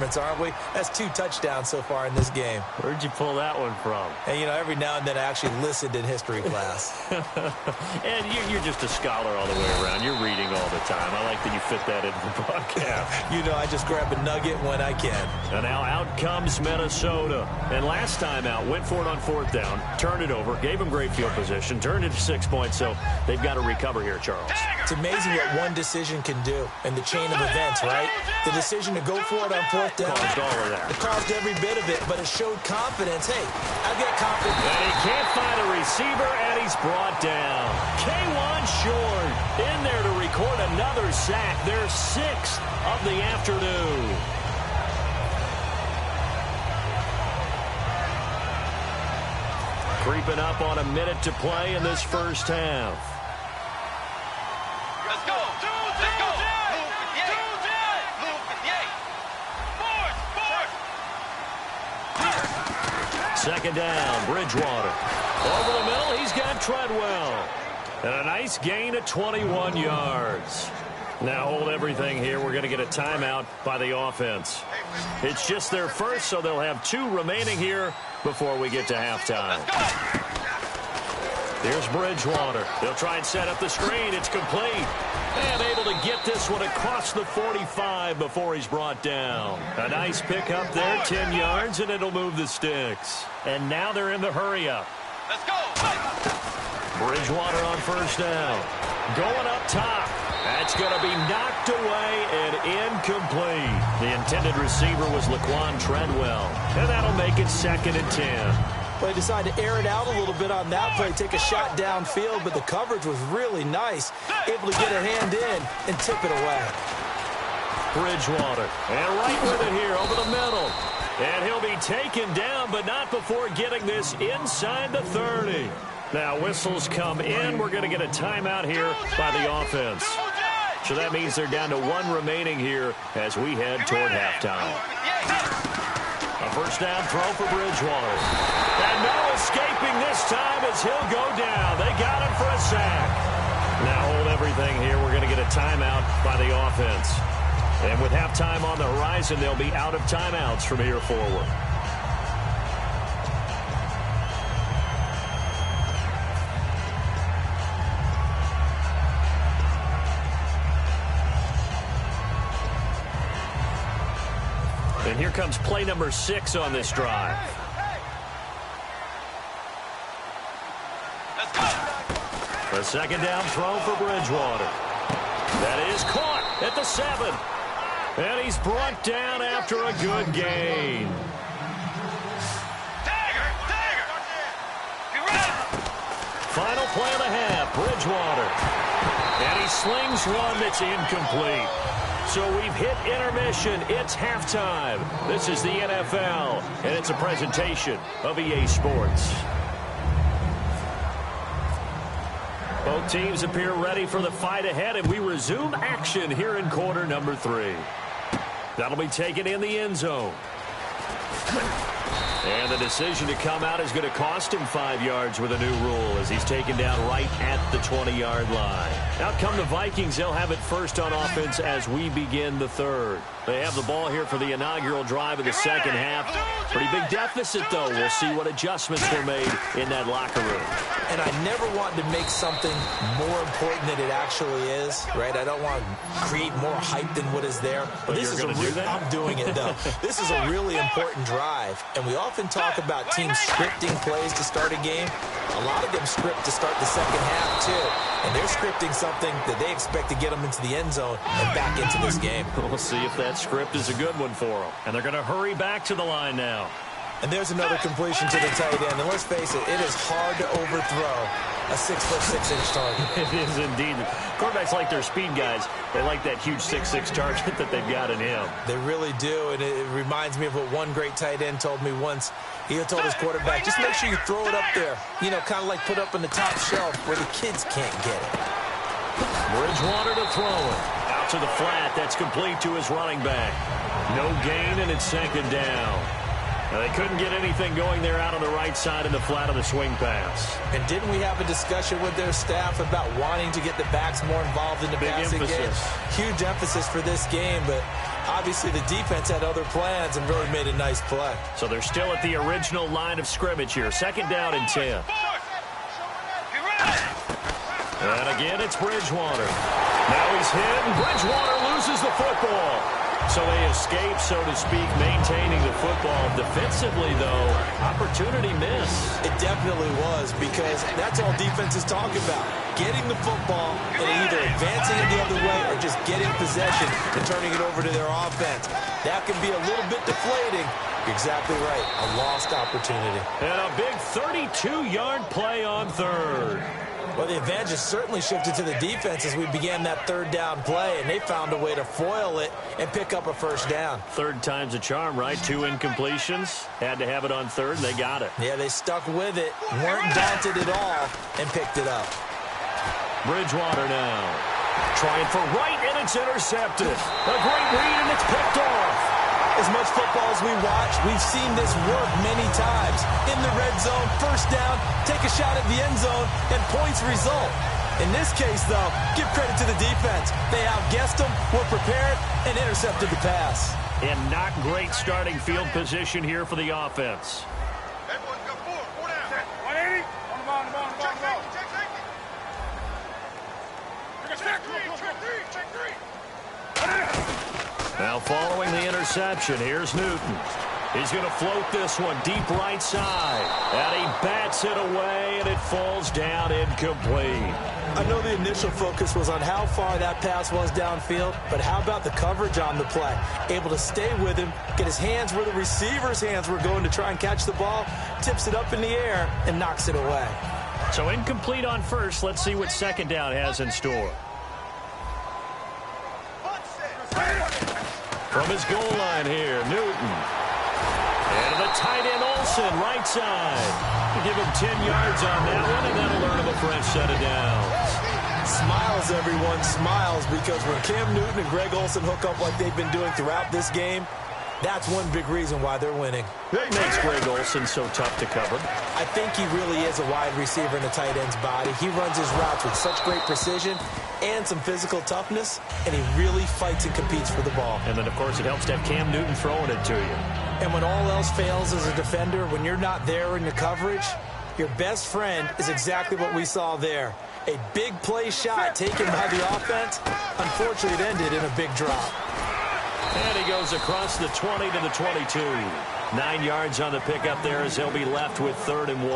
aren't we? That's 2 touchdowns so far in this game. Where'd you pull that one from? And, you know, every now and then I actually listened in history class. And you're just a scholar all the way around. You're reading all the time. I like that you fit that into the broadcast. You know, I just grab a nugget when I can. And now out comes Minnesota. And last time out, went for it on 4th down, turned it over, gave them great field position, turned it to 6 points, so they've got to recover here, Charles. It's amazing what one decision can do in the chain of events, right? The decision to go for it on 4th down. Caused all of that. It caused every bit of it, but it showed confidence. Hey, I get confidence. And he can't find a receiver, and he's brought down. K1 Short in there to record another sack. Their 6th of the afternoon. Creeping up on a minute to play in this first half. Let's go. Let's go. Second down, Bridgewater. Over the middle, he's got Treadwell. And a nice gain of 21 yards. Now hold everything here. We're going to get a timeout by the offense. It's just their first, so they'll have 2 remaining here before we get to halftime. Here's Bridgewater. They'll try and set up the screen. It's complete. And able to get this one across the 45 before he's brought down. A nice pick up there, 10 yards, and it'll move the sticks. And now they're in the hurry-up. Let's go. Bridgewater on 1st down. Going up top. That's going to be knocked away and incomplete. The intended receiver was Laquan Treadwell. And that'll make it 2nd and 10. But he decided to air it out a little bit on that play, take a shot downfield, but the coverage was really nice. Able to get a hand in and tip it away. Bridgewater. And right with it here over the middle. And he'll be taken down, but not before getting this inside the 30. Now whistles come in. We're going to get a timeout here by the offense. So that means they're down to 1 remaining here as we head toward halftime. A 1st down throw for Bridgewater. And no escaping this time as he'll go down. They got him for a sack. Now hold everything here. We're going to get a timeout by the offense. And with halftime on the horizon, they'll be out of timeouts from here forward. And here comes play number 6 on this drive. Let's go. A 2nd down throw for Bridgewater. That is caught at the 7. And he's brought down after a good gain. Final play of the half, Bridgewater. And he slings one that's incomplete. So we've hit intermission. It's halftime. This is the NFL, and it's a presentation of EA Sports. Both teams appear ready for the fight ahead, and we resume action here in quarter number 3. That'll be taken in the end zone. And the decision to come out is going to cost him 5 yards with a new rule as he's taken down right at the 20-yard line. Out come the Vikings. They'll have it first on offense as we begin the 3rd. They have the ball here for the inaugural drive of the 2nd half. Pretty big deficit, though. We'll see what adjustments were made in that locker room. And I never want to make something more important than it actually is, right? I don't want to create more hype than what is there. But this is I'm doing it, though. This is a really important drive. And we often talk about teams scripting plays to start a game. A lot of them script to start the 2nd half, too. And they're scripting something that they expect to get them into the end zone and back into this game. We'll see if that script is a good one for them. And they're going to hurry back to the line now. And there's another completion to the tight end. And let's face it, it is hard to overthrow a 6'6" target. It is indeed. Quarterbacks like their speed guys. They like that huge 6'6" target that they've got in him. They really do. And it reminds me of what one great tight end told me once. He told his quarterback, just make sure you throw it up there. You know, kind of like put up on the top shelf where the kids can't get it. Bridgewater to throw it. Out to the flat. That's complete to his running back. No gain, and it's 2nd down. Now, they couldn't get anything going there out on the right side in the flat of the swing pass. And didn't we have a discussion with their staff about wanting to get the backs more involved in the passing game? Huge emphasis for this game, but Obviously, the defense had other plans and really made a nice play. So they're still at the original line of scrimmage here. 2nd down and 10. And again, it's Bridgewater. Now he's hit, and Bridgewater loses the football. So they escape, so to speak, maintaining the football. Defensively, though, opportunity miss. It definitely was, because that's all defenses talk about. Getting the football and either advancing it the other way or just getting possession and turning it over to their offense. That can be a little bit deflating. You're exactly right. A lost opportunity. And a big 32-yard play on 3rd. Well, the advantage has certainly shifted to the defense as we began that 3rd down play, and they found a way to foil it and pick up a 1st down. 3rd time's a charm, right? 2 incompletions. Had to have it on 3rd, and they got it. Yeah, they stuck with it, weren't daunted at all, and picked it up. Bridgewater now. Trying for right, and it's intercepted. A great read, and it's picked off. As much football as we watch, we've seen this work many times. In the red zone, 1st down, take a shot at the end zone, and points result. In this case, though, give credit to the defense. They outguessed them, were prepared, and intercepted the pass. And not great starting field position here for the offense. Now following the interception, here's Newton. He's going to float this one deep right side. And he bats it away, and it falls down incomplete. I know the initial focus was on how far that pass was downfield, but how about the coverage on the play? Able to stay with him, get his hands where the receiver's hands were going to try and catch the ball, tips it up in the air, and knocks it away. So incomplete on 1st. Let's see what 2nd down has in store. From his goal line here, Newton. And the tight end, Olsen, right side. Give him 10 yards on that one, and that'll earn him a fresh set of downs. Smiles, everyone, smiles, because when Cam Newton and Greg Olsen hook up like they've been doing throughout this game, that's one big reason why they're winning. That makes Greg Olsen so tough to cover. I think he really is a wide receiver in a tight end's body. He runs his routes with such great precision and some physical toughness, and he really fights and competes for the ball. And then, of course, it helps to have Cam Newton throwing it to you. And when all else fails as a defender, when you're not there in the coverage, your best friend is exactly what we saw there. A big play shot taken by the offense. Unfortunately, it ended in a big drop. And he goes across the 20 to the 22. 9 yards on the pickup there as he'll be left with 3rd and 1.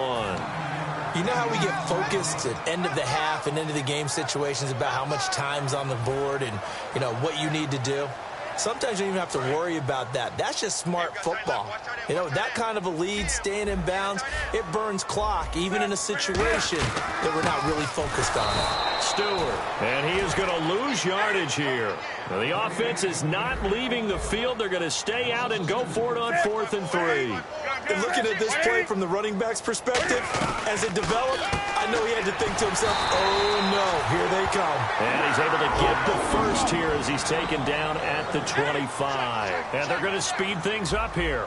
You know how we get focused at end of the half and end of the game situations about how much time's on the board and, you know, what you need to do? Sometimes you don't even have to worry about that. That's just smart football. You know, that kind of a lead, staying in bounds, it burns clock, even in a situation that we're not really focused on it. Stewart, and he is going to lose yardage here. Now, the offense is not leaving the field. They're going to stay out and go for it on 4th and 3. And looking at this play from the running back's perspective, as it developed, I know he had to think to himself, oh no, here they come. And he's able to get the first here as he's taken down at the 25. And they're going to speed things up here.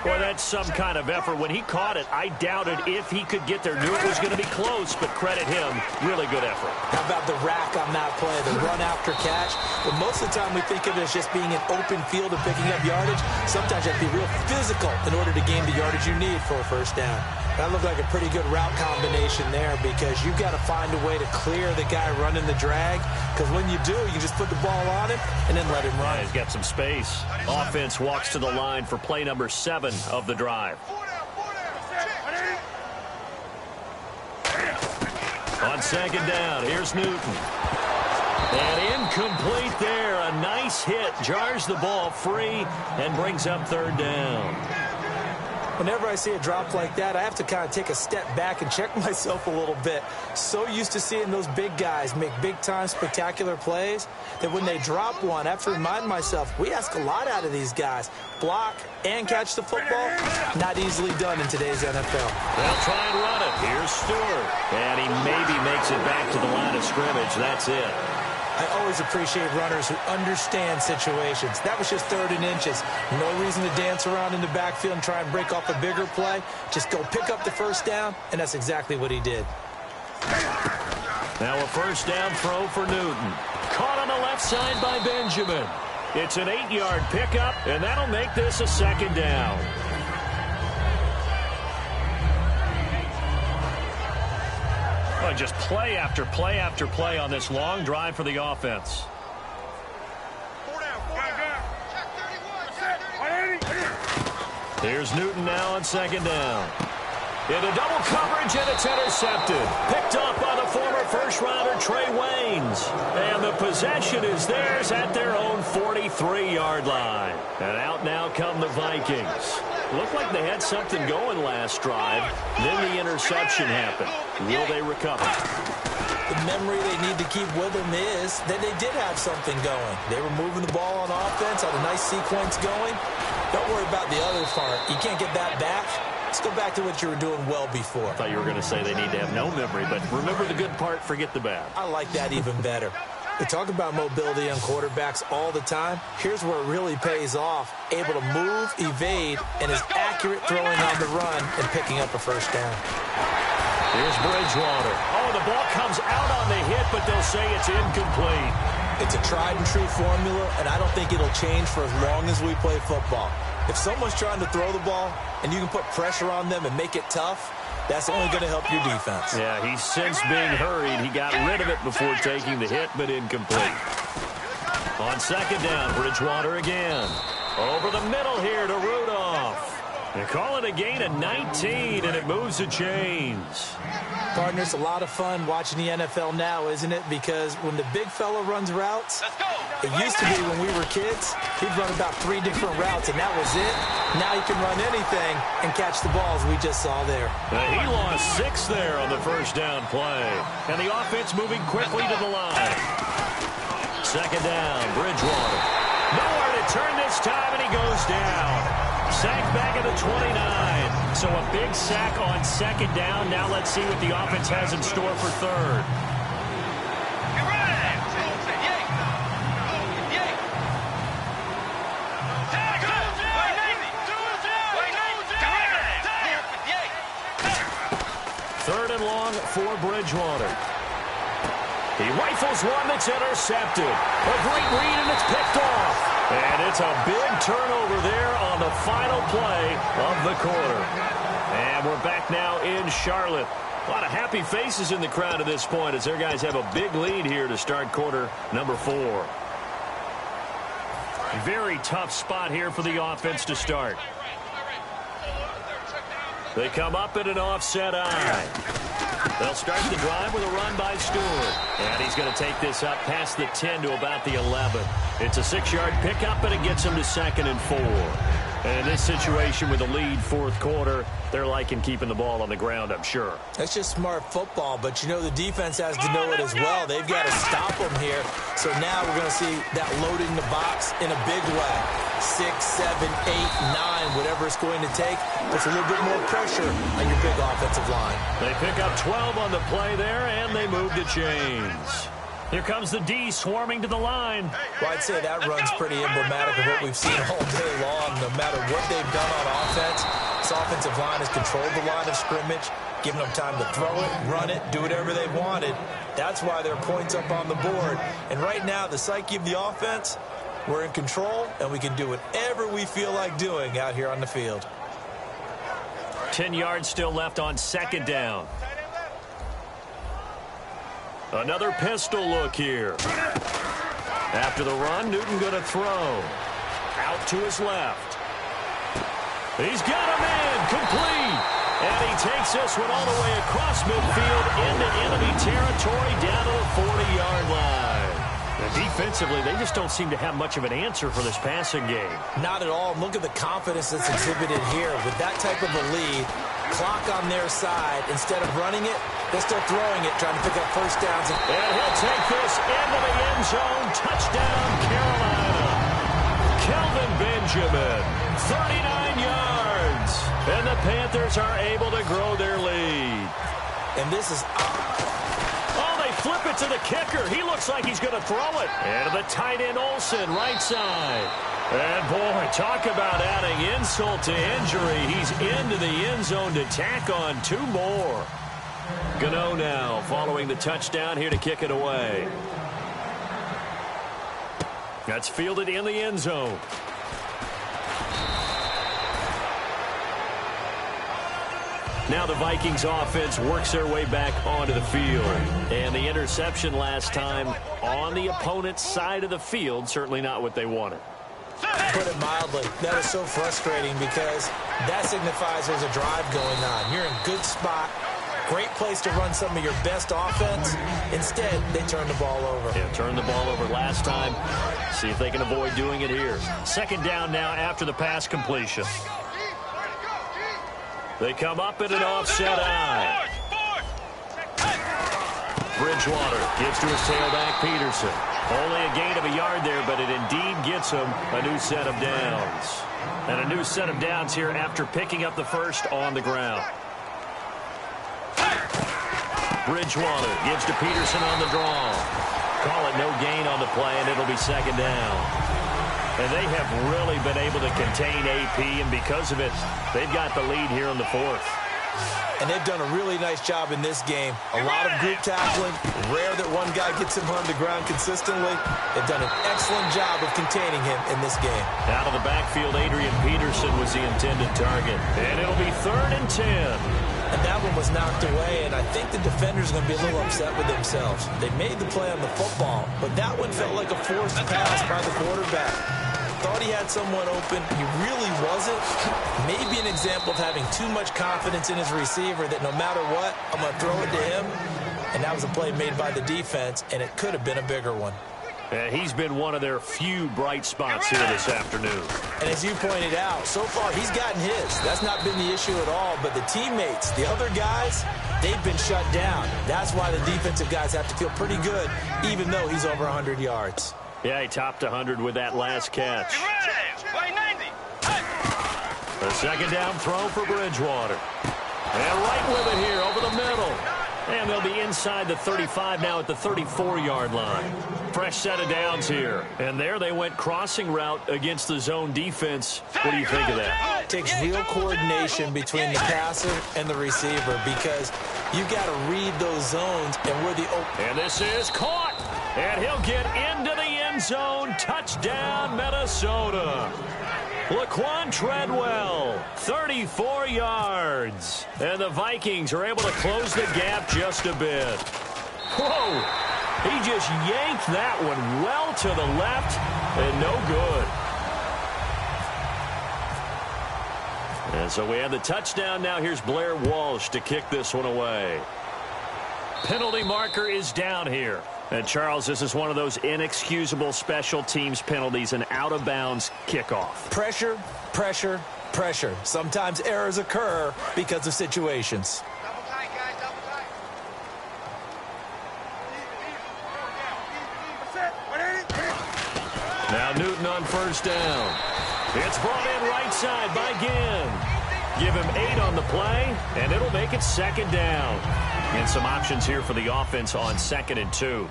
Boy, that's some kind of effort. When he caught it, I doubted if he could get there. Knew it was going to be close, but credit him. Really good effort. How about the rack on that play, the run after catch? But most of the time we think of it as just being an open field and picking up yardage. Sometimes you have to be real physical in order to gain the yardage you need for a 1st down. That looked like a pretty good route combination there because you've got to find a way to clear the guy running the drag, because when you do, you just put the ball on him and then let him run. Yeah, he's got some space. Offense walks to the line for play number 7 of the drive. On 2nd down, here's Newton. And incomplete there. A nice hit. Jars the ball free and brings up 3rd down. Whenever I see a drop like that, I have to kind of take a step back and check myself a little bit. So used to seeing those big guys make big-time spectacular plays that when they drop one, I have to remind myself, we ask a lot out of these guys. Block and catch the football, not easily done in today's NFL. They'll try and run it. Here's Stewart. And he maybe makes it back to the line of scrimmage. That's it. I always appreciate runners who understand situations. That was just 3rd and inches. No reason to dance around in the backfield and try and break off a bigger play. Just go pick up the 1st down, and that's exactly what he did. Now a 1st down throw for Newton. Caught on the left side by Benjamin. It's an 8-yard pickup, and that'll make this a second down. Well, just play after play after play on this long drive for the offense. Here's Newton now on second down. Into double coverage, and it's intercepted. Picked off by the former first-rounder Trey Waynes. And the possession is theirs at their own 43-yard line. And out now come the Vikings. Looked like they had something going last drive. Then the interception happened. Will they recover? The memory they need to keep with them is that they did have something going. They were moving the ball on offense, had a nice sequence going. Don't worry about the other part. You can't get that back. Let's go back to what you were doing well before. I thought you were going to say they need to have no memory, but remember the good part, forget the bad. I like that even better. We talk about mobility on quarterbacks all the time. Here's where it really pays off. Able to move, evade, and is accurate throwing on the run and picking up a first down. Here's Bridgewater. Oh, the ball comes out on the hit, but they'll say it's incomplete. It's a tried-and-true formula, and I don't think it'll change for as long as we play football. If someone's trying to throw the ball and you can put pressure on them and make it tough, that's only going to help your defense. Yeah, he's since being hurried. He got rid of it before taking the hit, but incomplete. On second down, Bridgewater again. Over the middle here to Rudolph. They call it a gain of 19, and it moves the chains. Partner, it's a lot of fun watching the NFL now, isn't it? Because when the big fella runs routes, it used to be when we were kids, he'd run about 3 different routes, and that was it. Now he can run anything and catch the balls we just saw there. He lost 6 there on the first down play. And the offense moving quickly to the line. Second down, Bridgewater. Nowhere to turn this time, and he goes down. Sacked back at the 29. So a big sack on second down. Now let's see what the offense has in store for third. Third and long for Bridgewater. He rifles one that's intercepted. A great read, and it's picked off. And it's a big turnover there on the final play of the quarter. And we're back now in Charlotte. A lot of happy faces in the crowd at this point as their guys have a big lead here to start quarter number 4. Very tough spot here for the offense to start. They come up at an offset eye. They'll start the drive with a run by Stewart. And he's going to take this up past the 10 to about the 11. It's a 6-yard pickup, and it gets him to 2nd and 4. And in this situation with the lead fourth quarter, they're liking keeping the ball on the ground, I'm sure. That's just smart football, but you know the defense has to know it as well. They've got to stop them here. So now we're going to see that loading the box in a big way. 6, 7, 8, 9, whatever it's going to take. Puts a little bit more pressure on your big offensive line. They pick up 12 on the play there, and they move the chains. Here comes the D swarming to the line. Well, I'd say that run's pretty emblematic of what we've seen all day long. No matter what they've done on offense, this offensive line has controlled the line of scrimmage, given them time to throw it, run it, do whatever they wanted. That's why there are points up on the board. And right now, the psyche of the offense, we're in control, and we can do whatever we feel like doing out here on the field. 10 yards still left on second down. Another pistol look here. After the run, Newton going to throw. Out to his left. He's got him in. Complete. And he takes this one all the way across midfield into enemy territory down to the 40-yard line. And defensively, they just don't seem to have much of an answer for this passing game. Not at all. Look at the confidence that's exhibited here. With that type of a lead, clock on their side, instead of running it, they're still throwing it, trying to pick up first downs. And he'll take this into the end zone. Touchdown, Carolina. Kelvin Benjamin, 39 yards. And the Panthers are able to grow their lead. And this is... Flip it to the kicker. He looks like he's going to throw it. And to the tight end, Olsen, right side. And, boy, talk about adding insult to injury. He's into the end zone to tack on 2 more. Gano now following the touchdown here to kick it away. That's fielded in the end zone. Now the Vikings offense works their way back onto the field. And the interception last time on the opponent's side of the field, certainly not what they wanted. Put it mildly, that is so frustrating because that signifies there's a drive going on. You're in a good spot, great place to run some of your best offense. Instead, they turn the ball over. Yeah, turned the ball over last time. See if they can avoid doing it here. Second down now after the pass completion. They come up in an offset eye. Bridgewater gives to his tailback, Peterson. Only a gain of a yard there, but it indeed gets him a new set of downs. And a new set of downs here after picking up the first on the ground. Bridgewater gives to Peterson on the draw. Call it no gain on the play, and it'll be second down. And they have really been able to contain AP, and because of it, they've got the lead here in the fourth. And they've done a really nice job in this game. A lot of group tackling. Rare that one guy gets him on the ground consistently. They've done an excellent job of containing him in this game. Out of the backfield, Adrian Peterson was the intended target. And it'll be 3rd and 10. And that one was knocked away, and I think the defenders are going to be a little upset with themselves. They made the play on the football, but that one felt like a forced pass by the quarterback. Thought he had someone open. He really wasn't. Maybe an example of having too much confidence in his receiver that no matter what, I'm going to throw it to him. And that was a play made by the defense, and it could have been a bigger one. He's been one of their few bright spots here this afternoon. And as you pointed out, so far he's gotten his. That's not been the issue at all. But the teammates, the other guys, they've been shut down. That's why the defensive guys have to feel pretty good, even though he's over 100 yards. Yeah, he topped 100 with that last catch. A second down throw for Bridgewater. And right with it here over the middle. And they'll be inside the 35 now at the 34-yard line. Fresh set of downs here. And there they went crossing route against the zone defense. What do you think of that? It takes real coordination between the passer and the receiver because you got to read those zones and where the open. And this is caught. And he'll get into the end zone. Touchdown, Minnesota. Laquan Treadwell, 34 yards. And the Vikings are able to close the gap just a bit. Whoa! He just yanked that one well to the left and no good. And so we have the touchdown. Now here's Blair Walsh to kick this one away. Penalty marker is down here. And, Charles, this is one of those inexcusable special teams penalties, an out-of-bounds kickoff. Pressure, pressure, pressure. Sometimes errors occur because of situations. Double tight, guys, double tight. Now Newton on first down. It's brought in right side by Ginn. Give him 8 on the play, and it'll make it second down. And some options here for the offense on 2nd and 2.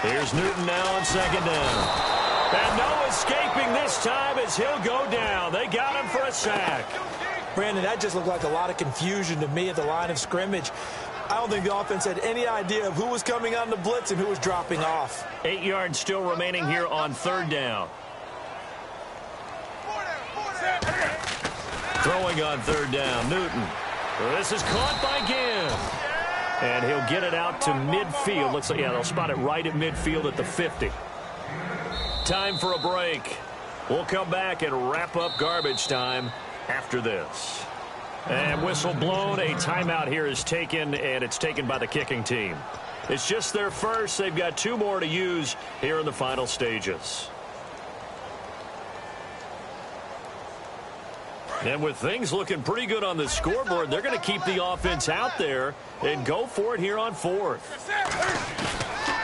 Here's Newton now on second down. And no escaping this time as he'll go down. They got him for a sack. Brandon, that just looked like a lot of confusion to me at the line of scrimmage. I don't think the offense had any idea of who was coming on the blitz and who was dropping off. 8 yards still remaining here on 3rd down. Throwing on 3rd down, Newton. This is caught by Ginn. And he'll get it out to midfield. Looks like, yeah, they'll spot it right at midfield at the 50. Time for a break. We'll come back and wrap up garbage time after this. And whistle blown. A timeout here is taken, and it's taken by the kicking team. It's just their first. They've got 2 more to use here in the final stages. And with things looking pretty good on the scoreboard, they're going to keep the offense out there and go for it here on 4th.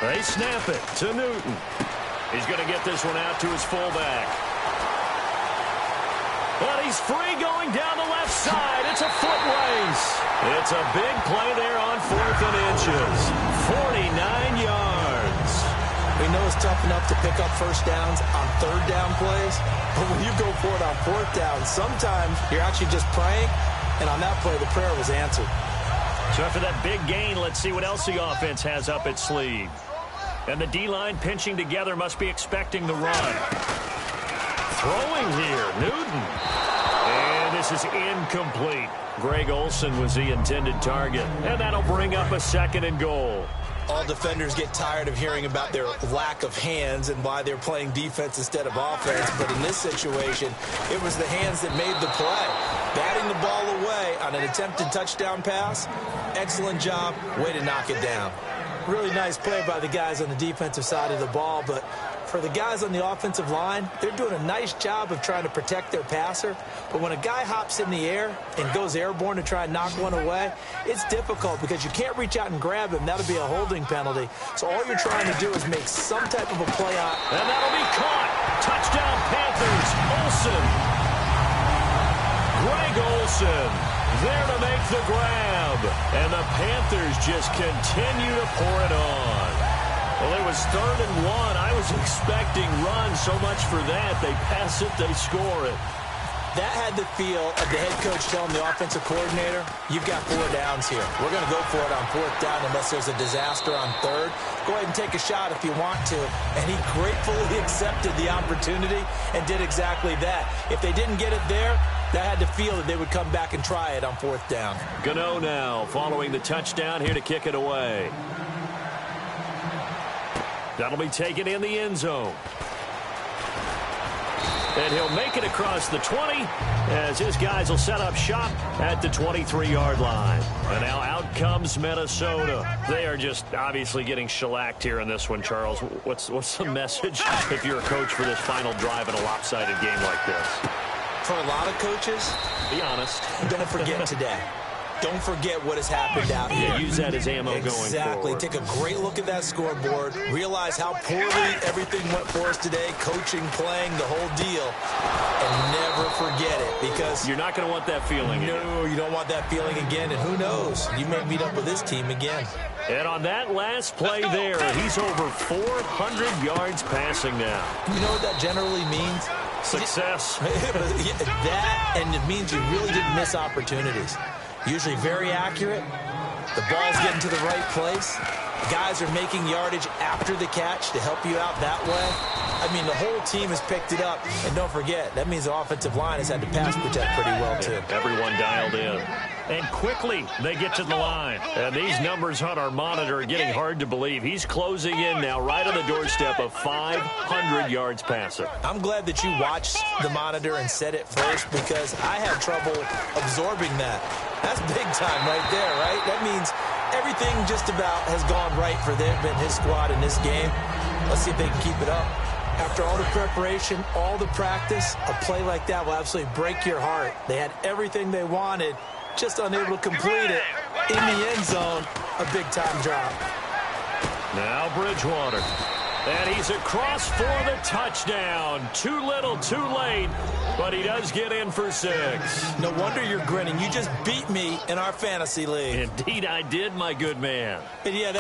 They snap it to Newton. He's going to get this one out to his fullback. But he's free going down the left side. It's a foot race. It's a big play there on 4th and inches. 49 yards. We know it's tough enough to pick up first downs on 3rd down plays, but when you go for it on 4th down, sometimes you're actually just praying, and on that play, the prayer was answered. So after that big gain, let's see what else the offense has up its sleeve. And the D-line pinching together must be expecting the run. Throwing here, Newton. And this is incomplete. Greg Olsen was the intended target. And that'll bring up a 2nd and goal. All defenders get tired of hearing about their lack of hands and why they're playing defense instead of offense. But in this situation, it was the hands that made the play. Batting the ball away on an attempted touchdown pass, excellent job, way to knock it down. Really nice play by the guys on the defensive side of the ball, but for the guys on the offensive line, they're doing a nice job of trying to protect their passer. But when a guy hops in the air and goes airborne to try and knock one away, it's difficult because you can't reach out and grab him. That'll be a holding penalty. So all you're trying to do is make some type of a play on. And that'll be caught. Touchdown Panthers. Olsen. Greg Olsen there to make the grab. And the Panthers just continue to pour it on. Well, it was 3rd and 1. I was expecting runs. So much for that. They pass it, they score it. That had the feel of the head coach telling the offensive coordinator, you've got 4 downs here. We're going to go for it on 4th down unless there's a disaster on 3rd. Go ahead and take a shot if you want to. And he gratefully accepted the opportunity and did exactly that. If they didn't get it there, that had the feel that they would come back and try it on 4th down. Gano now following the touchdown here to kick it away. That'll be taken in the end zone. And he'll make it across the 20 as his guys will set up shop at the 23-yard line. And now out comes Minnesota. They are just obviously getting shellacked here in this one, Charles. What's the message if you're a coach for this final drive in a lopsided game like this? For a lot of coaches, be honest, don't forget today. Don't forget what has happened out here. Yeah, use that as ammo going forward. Exactly. Take a great look at that scoreboard. Realize how poorly everything went for us today. Coaching, playing, the whole deal. And never forget it because you're not going to want that feeling again. No, you don't want that feeling again. And who knows? You may meet up with this team again. And on that last play there, he's over 400 yards passing now. You know what that generally means? Success. That, and it means you really didn't miss opportunities. Usually very accurate. The ball's getting to the right place. Guys are making yardage after the catch to help you out that way. I mean, the whole team has picked it up. And don't forget, that means the offensive line has had to pass protect pretty well, too. Everyone dialed in. And quickly, they get to the line. And these numbers on our monitor are getting hard to believe. He's closing in now right on the doorstep of 500 yards passing. I'm glad that you watched the monitor and said it first because I had trouble absorbing that. That's big time right there, right? That means everything just about has gone right for them and his squad in this game. Let's see if they can keep it up. After all the preparation, all the practice, a play like that will absolutely break your heart. They had everything they wanted, just unable to complete it. In the end zone, a big-time drop. Now Bridgewater. And he's across for the touchdown. Too little, too late, but he does get in for 6. No wonder you're grinning. You just beat me in our fantasy league. Indeed I did, my good man. And yeah,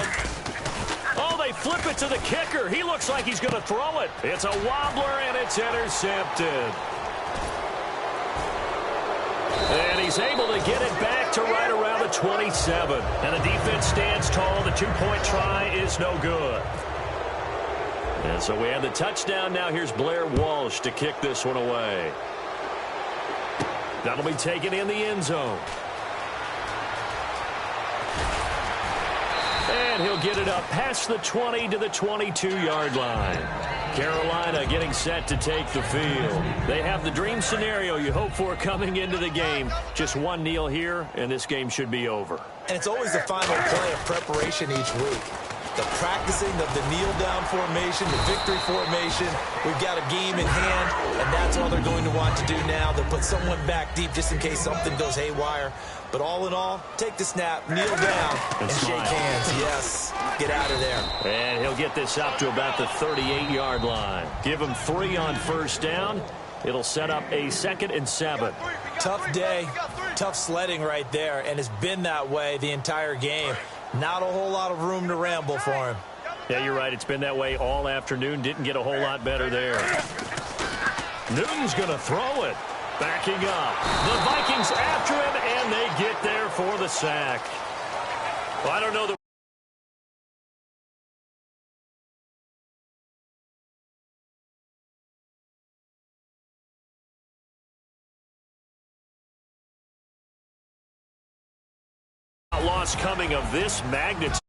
oh, they flip it to the kicker. He looks like he's going to throw it. It's a wobbler, and it's intercepted. And he's able to get it back to right around the 27. And the defense stands tall. The 2-point try is no good. And so we have the touchdown. Now here's Blair Walsh to kick this one away. That'll be taken in the end zone. And he'll get it up past the 20 to the 22-yard line. Carolina getting set to take the field. They have the dream scenario you hope for coming into the game. Just one kneel here, and this game should be over. And it's always the final play of preparation each week. The practicing of the kneel-down formation, the victory formation. We've got a game in hand, and that's all they're going to want to do now. They'll put someone back deep just in case something goes haywire. But all in all, take the snap, kneel down, and shake hands. Yes, get out of there. And he'll get this up to about the 38-yard line. Give him 3 on first down. It'll set up a 2nd and 7. Tough day, tough sledding right there, and it's been that way the entire game. Not a whole lot of room to ramble for him. Yeah, you're right. It's been that way all afternoon. Didn't get a whole lot better there. Newton's going to throw it. Backing up. The Vikings after him, and they get there for the sack. Well, I don't know that loss coming of this magnitude.